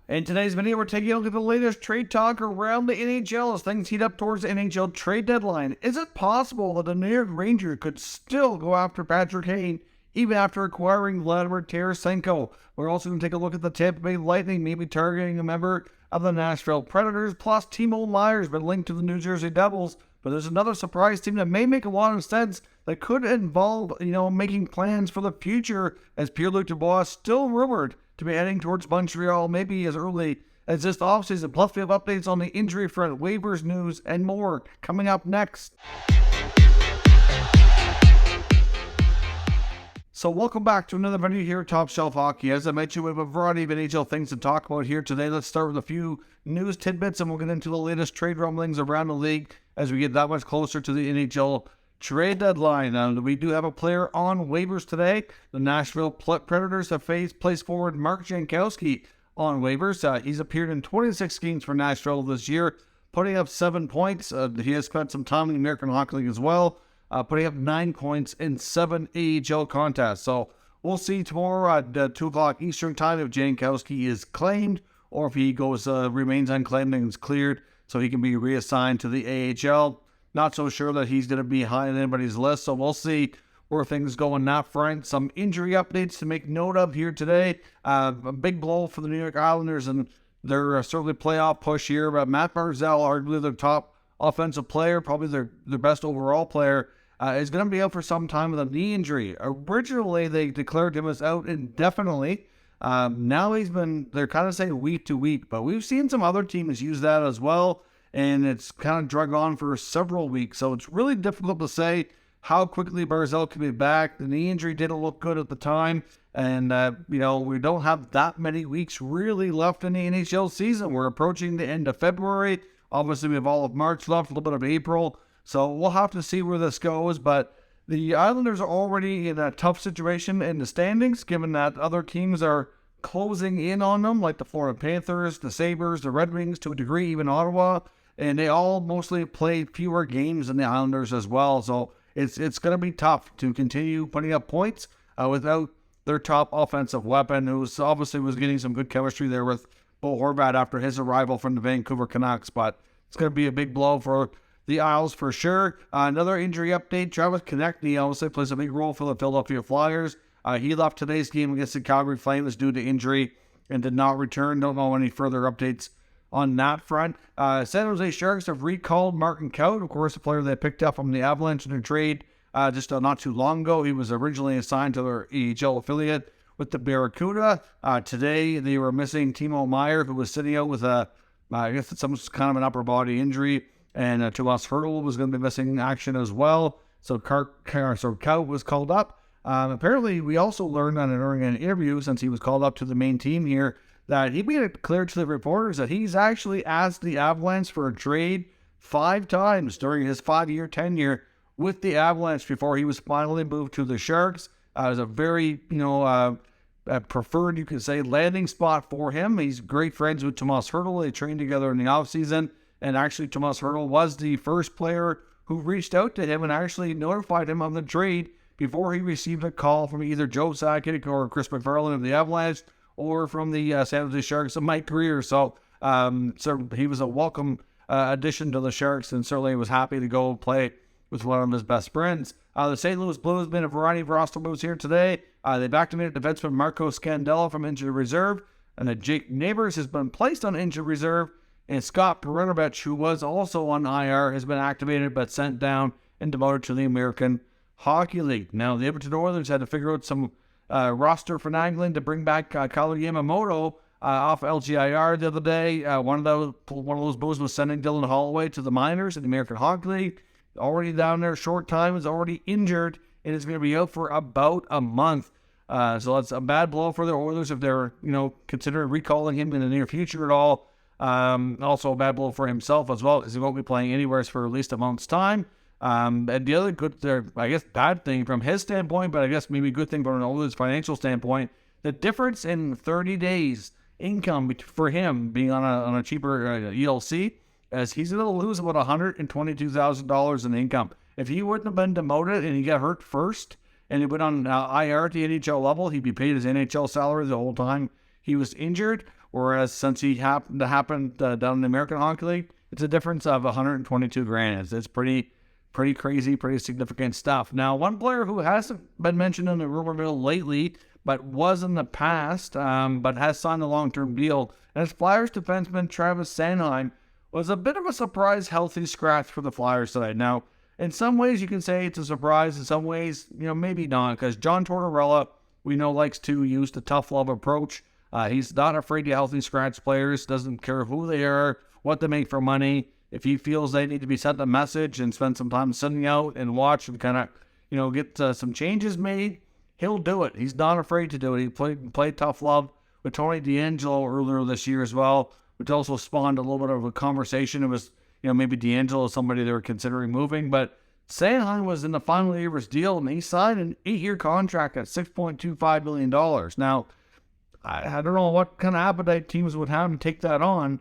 In today's video, we're taking a look at the latest trade talk around the NHL as things heat up towards the NHL trade deadline. Is it possible that the New York Rangers could still go after Patrick Kane even after acquiring Vladimir Tarasenko? We're also going to take a look at the Tampa Bay Lightning maybe targeting a member of the Nashville Predators, plus Timo Meier's been linked to the New Jersey Devils. But there's another surprise team that may make a lot of sense that could involve, making plans for the future, as Pierre-Luc Dubois still rumored to be heading towards Montreal maybe as early as this offseason. Plus, we have updates on the injury front, waivers news, and more coming up next. So welcome back to another video here at Top Shelf Hockey. As I mentioned, we have a variety of NHL things to talk about here today. Let's start with a few news tidbits, and we'll get into the latest trade rumblings around the league as we get that much closer to the NHL trade deadline. And we do have a player on waivers today. The Nashville Predators have placed forward Mark Jankowski on waivers. He's appeared in 26 games for Nashville this year, putting up 7 points. He has spent some time in the American Hockey League as well, putting up 9 points in 7 AHL contests. So we'll see tomorrow at 2 o'clock Eastern time if Jankowski is claimed or if he remains unclaimed and is cleared so he can be reassigned to the AHL. Not so sure that he's going to be high on anybody's list, so we'll see where things go on that front. Some injury updates to make note of here today. A big blow for the New York Islanders and their certainly playoff push here. But Matt Barzal, arguably their top offensive player, probably their best overall player, is going to be out for some time with a knee injury. Originally, they declared him as out indefinitely. Now they're kind of saying week to week, but we've seen some other teams use that as well. And it's kind of drug on for several weeks. So it's really difficult to say how quickly Barzal can be back. The knee injury didn't look good at the time. And, we don't have that many weeks really left in the NHL season. We're approaching the end of February. Obviously, we have all of March left, a little bit of April. So we'll have to see where this goes. But the Islanders are already in a tough situation in the standings, given that other teams are closing in on them, like the Florida Panthers, the Sabres, the Red Wings, to a degree, even Ottawa. And they all mostly played fewer games than the Islanders as well. So it's going to be tough to continue putting up points without their top offensive weapon, who obviously was getting some good chemistry there with Bo Horvat after his arrival from the Vancouver Canucks. But it's going to be a big blow for the Isles for sure. Another injury update, Travis Konecny obviously plays a big role for the Philadelphia Flyers. He left today's game against the Calgary Flames due to injury and did not return. Don't know any further updates on that front. San Jose Sharks have recalled Martin Kaut, of course, a player they picked up from the Avalanche in a trade just not too long ago. He was originally assigned to their AHL affiliate with the Barracuda. Today, they were missing Timo Meier, who was sitting out with I guess it's some kind of an upper body injury, and Tomas Hertl was going to be missing action as well. So Kaut was called up. Apparently, we also learned during an interview, since he was called up to the main team here, that he made it clear to the reporters that he's actually asked the Avalanche for a trade 5 times during his 5-year tenure with the Avalanche before he was finally moved to the Sharks. It was a very, preferred, you could say, landing spot for him. He's great friends with Tomas Hertl. They trained together in the offseason, and actually Tomas Hertl was the first player who reached out to him and actually notified him of the trade before he received a call from either Joe Sakic or Chris McFarland of the Avalanche, or from the San Jose Sharks of Mike Greer. So he was a welcome addition to the Sharks, and certainly was happy to go play with one of his best friends. The St. Louis Blues made a variety of roster moves here today. They've activated defenseman Marco Scandella from injured reserve, and Jake Neighbors has been placed on injured reserve, and Scott Perunovich, who was also on IR, has been activated but sent down and demoted to the American Hockey League. Now, the Edmonton Oilers had to figure out some roster finagling to bring back Kyle Yamamoto off LGIR the other day. One of those moves was sending Dylan Holloway to the minors in the American Hockey League. Already down there, short time, is already injured, and is going to be out for about a month. So that's a bad blow for the Oilers if they're considering recalling him in the near future at all. Also a bad blow for himself as well, because he won't be playing anywhere for at least a month's time. And the other bad thing from his standpoint, but I guess maybe good thing from an Oilers financial standpoint, the difference in 30 days income for him being on a cheaper ELC, as he's going to lose about $122,000 in income. If he wouldn't have been demoted and he got hurt first, and he went on IR at the NHL level, he'd be paid his NHL salary the whole time he was injured. whereas since he happened down in the American Hockey League, it's a difference of $122,000. It's pretty crazy, pretty significant stuff. Now, one player who hasn't been mentioned in the rumor mill lately, but was in the past, but has signed a long-term deal, and it's Flyers defenseman Travis Sanheim, was a bit of a surprise healthy scratch for the Flyers tonight. Now, in some ways you can say it's a surprise, in some ways, maybe not, because John Tortorella, we know, likes to use the tough love approach. He's not afraid to healthy scratch players, doesn't care who they are, what they make for money. If he feels they need to be sent a message and spend some time sitting out and watch and kind of, get some changes made, he'll do it. He's not afraid to do it. He played tough love with Tony DeAngelo earlier this year as well, which also spawned a little bit of a conversation. It was, maybe DeAngelo is somebody they were considering moving, but Sanheim was in the final year of his deal, and he signed an 8-year contract at $6.25 million. Now, I don't know what kind of appetite teams would have to take that on.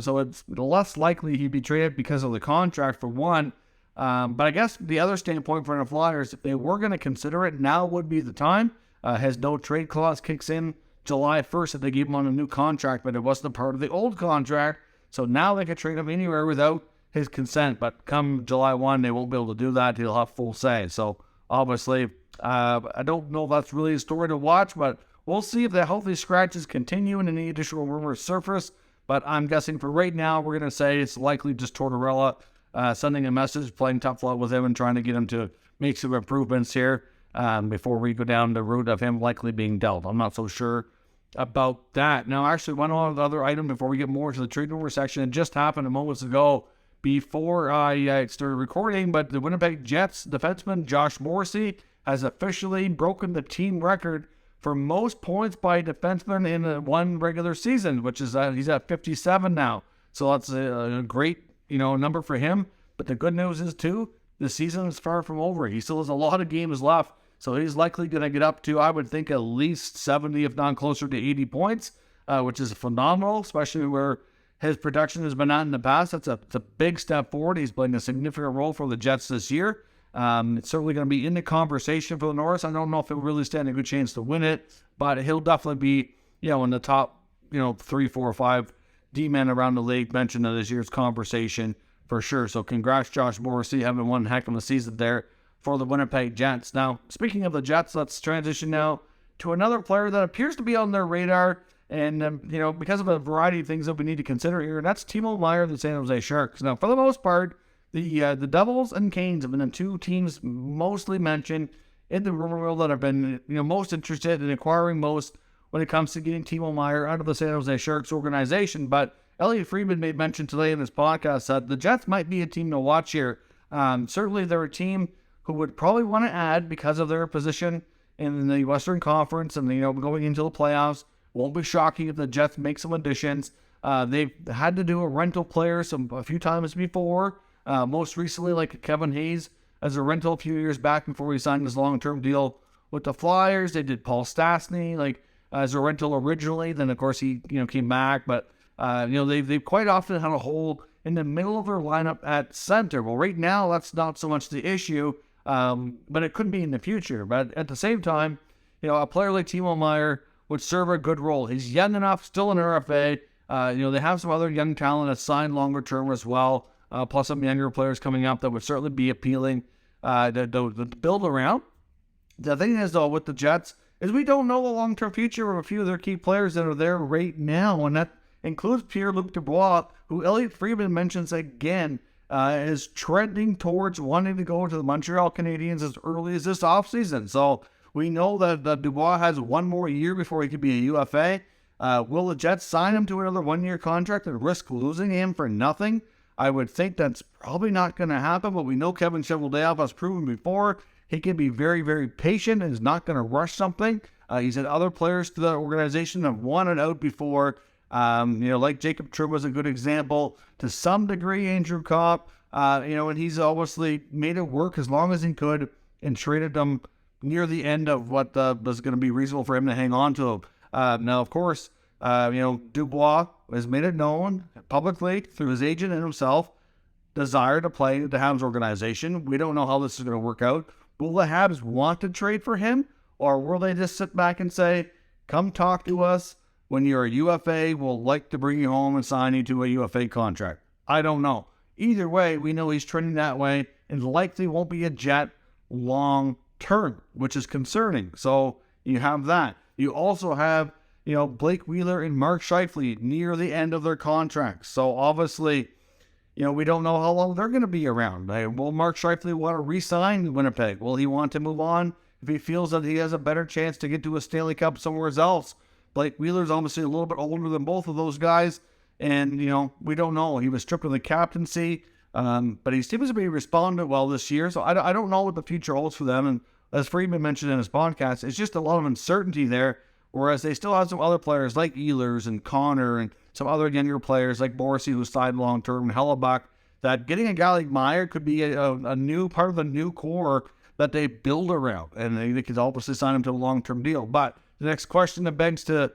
So it's less likely he'd be traded because of the contract, for one. But I guess the other standpoint for the Flyers, if they were going to consider it, now would be the time. His no trade clause kicks in July 1st if they gave him on a new contract, but it wasn't a part of the old contract. So now they could trade him anywhere without his consent. But come July 1, they won't be able to do that. He'll have full say. So obviously, I don't know if that's really a story to watch, but we'll see if the healthy scratches continue and any additional rumors surface. But I'm guessing for right now, we're going to say it's likely just Tortorella sending a message, playing tough love with him and trying to get him to make some improvements here before we go down the route of him likely being dealt. I'm not so sure about that. Now, actually, one other item before we get more to the trade rumor section. It just happened a moment ago before I started recording, but the Winnipeg Jets defenseman Josh Morrissey has officially broken the team record for most points by defenseman in one regular season, which is he's at 57 now. So that's a great number for him. But the good news is too, the season is far from over. He still has a lot of games left, so he's likely going to get up to, I would think, at least 70, if not closer to 80 points, which is phenomenal, especially where his production has been at in the past. It's a big step forward. He's playing a significant role for the Jets this year. It's certainly going to be in the conversation for the Norris. I don't know if he'll really stand a good chance to win it, but he'll definitely be, in the top, 3, 4, 5 D-men around the league mentioned in this year's conversation for sure. So congrats, Josh Morrissey, having one heck of a season there for the Winnipeg Jets. Now, speaking of the Jets, let's transition now to another player that appears to be on their radar, and, because of a variety of things that we need to consider here, and that's Timo Meier of the San Jose Sharks. Now, for the most part, the Devils and Canes have been the two teams mostly mentioned in the rumor mill that have been, most interested in acquiring most when it comes to getting Timo Meier out of the San Jose Sharks organization. But Elliotte Friedman made mention today in his podcast that the Jets might be a team to watch here. Certainly, they're a team who would probably want to add because of their position in the Western Conference and, going into the playoffs. Won't be shocking if the Jets make some additions. They've had to do a rental player a few times before. Most recently, like Kevin Hayes as a rental a few years back before he signed his long-term deal with the Flyers. They did Paul Stastny as a rental originally. Then, of course, he came back. But, they've quite often had a hole in the middle of their lineup at center. Well, right now, that's not so much the issue, but it could be in the future. But at the same time, a player like Timo Meier would serve a good role. He's young enough, still an RFA. They have some other young talent that signed longer term as well. Plus some younger players coming up that would certainly be appealing to build around. The thing is, though, with the Jets, is we don't know the long-term future of a few of their key players that are there right now, and that includes Pierre-Luc Dubois, who Elliotte Friedman mentions again is trending towards wanting to go to the Montreal Canadiens as early as this offseason. So we know that Dubois has one more year before he could be a UFA. Will the Jets sign him to another one-year contract and risk losing him for nothing? I would think that's probably not going to happen, but we know Kevin Cheveldayoff has proven before he can be very, very patient and is not going to rush something. He's had other players to the organization have wanted out before. Like Jacob Trouba was a good example. To some degree, Andrew Kopp, and he's obviously made it work as long as he could and traded them near the end of what was going to be reasonable for him to hang on to. Now, of course, Dubois has made it known publicly through his agent and himself, desire to play the Habs organization. We don't know how this is going to work out. Will the Habs want to trade for him, or will they just sit back and say, come talk to us, when you're a UFA, will like to bring you home and sign you to a UFA contract. I don't know. Either way, we know he's trending that way and likely won't be a Jet long term, which is concerning. So you have that. You also have, Blake Wheeler and Mark Scheifele near the end of their contracts. So obviously, we don't know how long they're going to be around. Will Mark Scheifele want to re-sign Winnipeg? Will he want to move on if he feels that he has a better chance to get to a Stanley Cup somewhere else? Blake Wheeler's obviously a little bit older than both of those guys. And, we don't know. He was stripped of the captaincy, but he seems to be responding well this year. So I don't know what the future holds for them. And as Friedman mentioned in his podcast, it's just a lot of uncertainty there. Whereas they still have some other players like Ehlers and Connor and some other younger players like Morrissey who signed long-term, and Hellebuck, that getting a guy like Meier could be a new part of the new core that they build around. And they could obviously sign him to a long-term deal. But the next question that begs to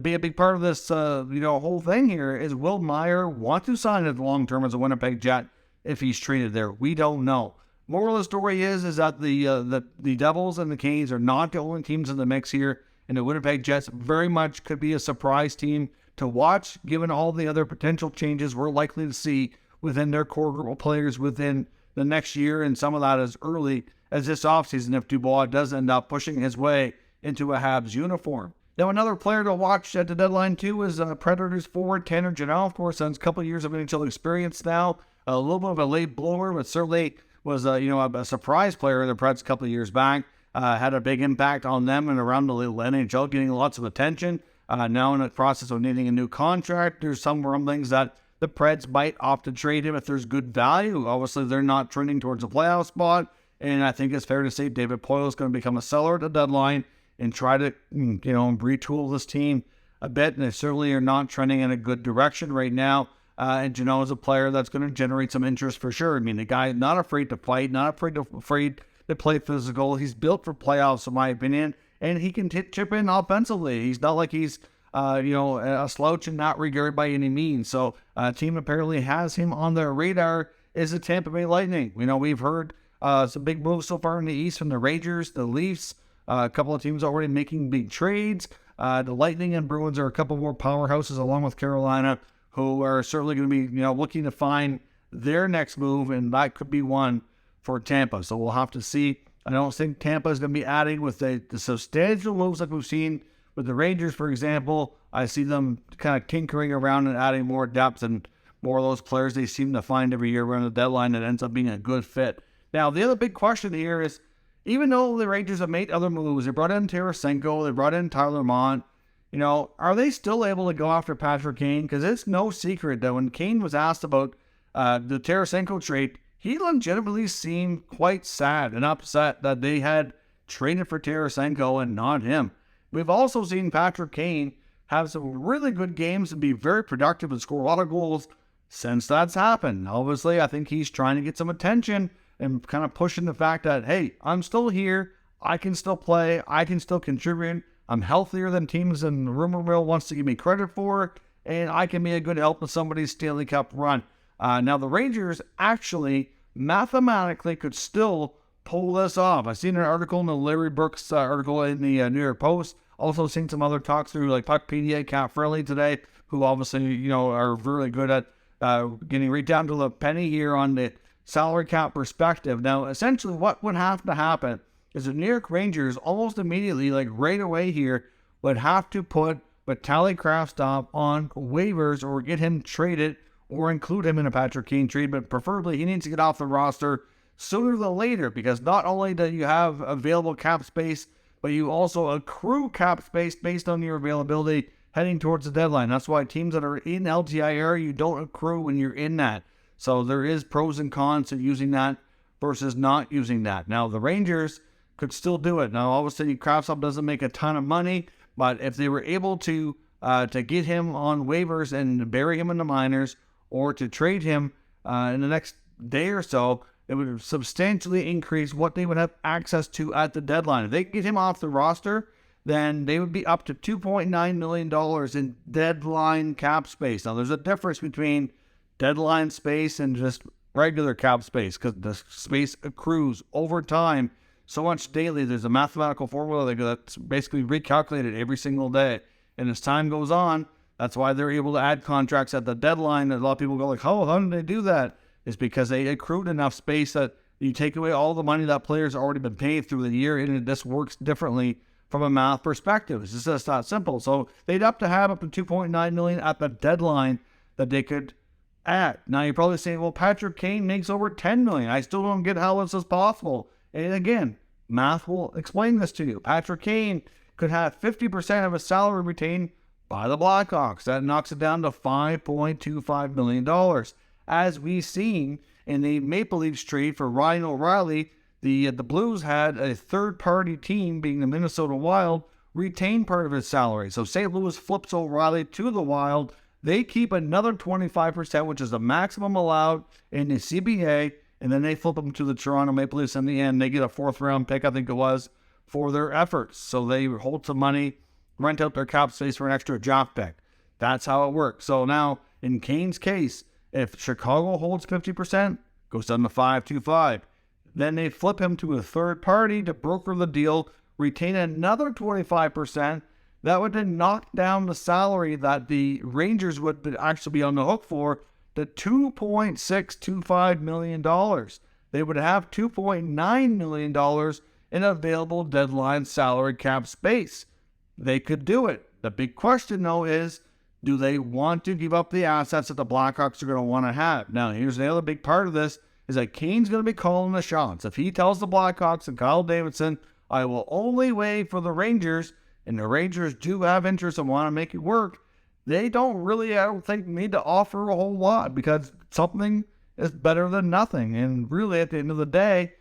be a big part of this, whole thing here is, will Meier want to sign it long-term as a Winnipeg Jet if he's traded there? We don't know. Moral of the story is that the Devils and the Canes are not the only teams in the mix here, and the Winnipeg Jets very much could be a surprise team to watch, given all the other potential changes we're likely to see within their core group of players within the next year, and some of that as early as this offseason if Dubois does end up pushing his way into a Habs uniform. Now, another player to watch at the deadline, too, is Predators forward Tanner Jeannot. Of course, has a couple of years of NHL experience now. A little bit of a late bloomer, but certainly was a surprise player in the Preds a couple of years back. Had a big impact on them and around the NHL, getting lots of attention. Now in the process of needing a new contract. There's some rumblings that the Preds might opt to trade him if there's good value. Obviously, they're not trending towards a playoff spot. And I think it's fair to say David Poile is going to become a seller at the deadline and try to, retool this team a bit. And they certainly are not trending in a good direction right now. And Jeannot is a player that's going to generate some interest for sure. I mean, the guy not afraid to fight, not afraid to play physical. He's built for playoffs, in my opinion, and he can chip in offensively. He's not like he's, a slouch in that regard by any means. So a team apparently has him on their radar is the Tampa Bay Lightning. We've heard some big moves so far in the East from the Rangers, the Leafs, a couple of teams already making big trades. The Lightning and Bruins are a couple more powerhouses along with Carolina, who are certainly going to be, looking to find their next move, and that could be one for Tampa. So we'll have to see. I don't think Tampa is going to be adding with the substantial moves like we've seen with the Rangers, for example. I see them kind of tinkering around and adding more depth and more of those players they seem to find every year around the deadline that ends up being a good fit. Now, the other big question here is, even though the Rangers have made other moves, they brought in Tarasenko, they brought in Tyler Mont, are they still able to go after Patrick Kane? Because it's no secret that when Kane was asked about the Tarasenko trade, he legitimately seemed quite sad and upset that they had traded for Tarasenko and not him. We've also seen Patrick Kane have some really good games and be very productive and score a lot of goals since that's happened. Obviously, I think he's trying to get some attention and kind of pushing the fact that, hey, I'm still here, I can still play, I can still contribute, I'm healthier than teams in rumor mill wants to give me credit for, and I can be a good help in somebody's Stanley Cup run. Now, the Rangers actually mathematically could still pull this off. I've seen an article in the Larry Brooks article in the New York Post. Also seen some other talks through like Puckpedia, Cap Friendly today, who obviously, are really good at getting right down to the penny here on the salary cap perspective. Now, essentially what would have to happen is the New York Rangers almost immediately, like right away here, would have to put Vitaly Kravtsov on waivers or get him traded or include him in a Patrick Kane trade, but preferably he needs to get off the roster sooner than later, because not only do you have available cap space, but you also accrue cap space based on your availability heading towards the deadline. That's why teams that are in LTIR, you don't accrue when you're in that. So there is pros and cons to using that versus not using that. Now, the Rangers could still do it. Now, obviously, Kravtsov doesn't make a ton of money, but if they were able to get him on waivers and bury him in the minors, or to trade him in the next day or so, it would substantially increase what they would have access to at the deadline. If they get him off the roster, then they would be up to $2.9 million in deadline cap space. Now, there's a difference between deadline space and just regular cap space, because the space accrues over time so much daily. There's a mathematical formula that's basically recalculated every single day. And as time goes on, that's why they're able to add contracts at the deadline. And a lot of people go like, how did they do that? It's because they accrued enough space that you take away all the money that players already been paid through the year, and this works differently from a math perspective. It's just not simple. So they'd have to have up to $2.9 million at the deadline that they could add. Now you're probably saying, well, Patrick Kane makes over $10 million. I still don't get how this is possible. And again, math will explain this to you. Patrick Kane could have 50% of his salary retained by the Blackhawks. That knocks it down to $5.25 million. As we've seen in the Maple Leafs trade for Ryan O'Reilly, the Blues had a third-party team, being the Minnesota Wild, retain part of his salary. So St. Louis flips O'Reilly to the Wild. They keep another 25%, which is the maximum allowed in the CBA, and then they flip him to the Toronto Maple Leafs in the end. They get a fourth-round pick, I think it was, for their efforts. So they hold some money, rent out their cap space for an extra draft pick. That's how it works. So now, in Kane's case, if Chicago holds 50%, goes down to $5.25. Then they flip him to a third party to broker the deal, retain another 25%. That would then knock down the salary that the Rangers would actually be on the hook for to $2.625 million. They would have $2.9 million in available deadline salary cap space. They could do it. The big question, though, is do they want to give up the assets that the Blackhawks are going to want to have? Now, here's the other big part of this, is that Kane's going to be calling the shots. If he tells the Blackhawks and Kyle Davidson, I will only wait for the Rangers, and the Rangers do have interest and want to make it work, they don't really, I don't think, need to offer a whole lot, because something is better than nothing. And really, at the end of the day,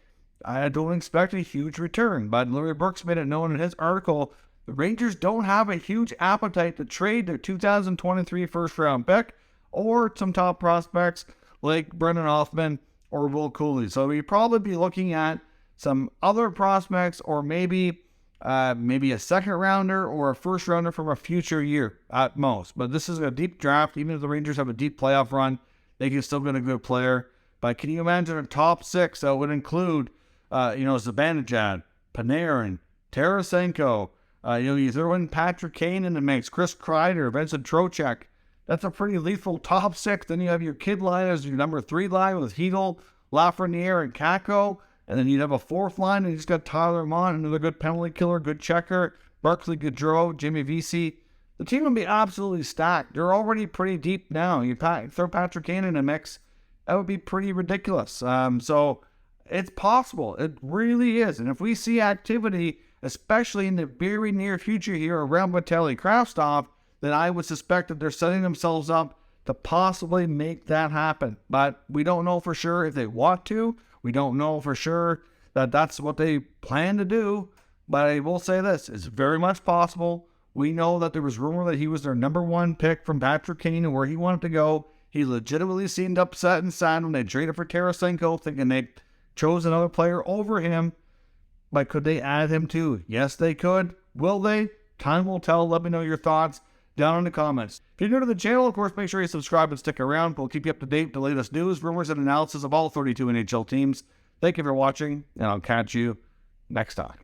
I don't expect a huge return. But Larry Brooks made it known in his article, the Rangers don't have a huge appetite to trade their 2023 first-round pick or some top prospects like Brendan Hoffman or Will Cooley. So we'd probably be looking at some other prospects, or maybe a second rounder or a first rounder from a future year at most. But this is a deep draft. Even if the Rangers have a deep playoff run, they can still get a good player. But can you imagine a top six that would include, Zibanejad, Panarin, Tarasenko, you throw in Patrick Kane in the mix, Chris Kreider, Vincent Trocheck. That's a pretty lethal top six. Then you have your kid line as your number 3 line with Hedel, Lafreniere, and Kakko. And then you'd have a fourth line, and you just got Tyler Mont, another good penalty killer, good checker, Barclay Goodrow, Jimmy Vesey. The team will be absolutely stacked. They're already pretty deep now. You throw Patrick Kane in the mix, that would be pretty ridiculous. So it's possible. It really is. And if we see activity, especially in the very near future here around Vitaly Kravtsov, then I would suspect that they're setting themselves up to possibly make that happen. But we don't know for sure if they want to. We don't know for sure that that's what they plan to do. But I will say this, it's very much possible. We know that there was rumor that he was their number 1 pick from Patrick Kane and where he wanted to go. He legitimately seemed upset and sad when they traded for Tarasenko, thinking they chose another player over him. But could they add him too? Yes, they could. Will they? Time will tell. Let me know your thoughts down in the comments. If you're new to the channel, of course, make sure you subscribe and stick around. We'll keep you up to date with the latest news, rumors, and analysis of all 32 NHL teams. Thank you for watching, and I'll catch you next time.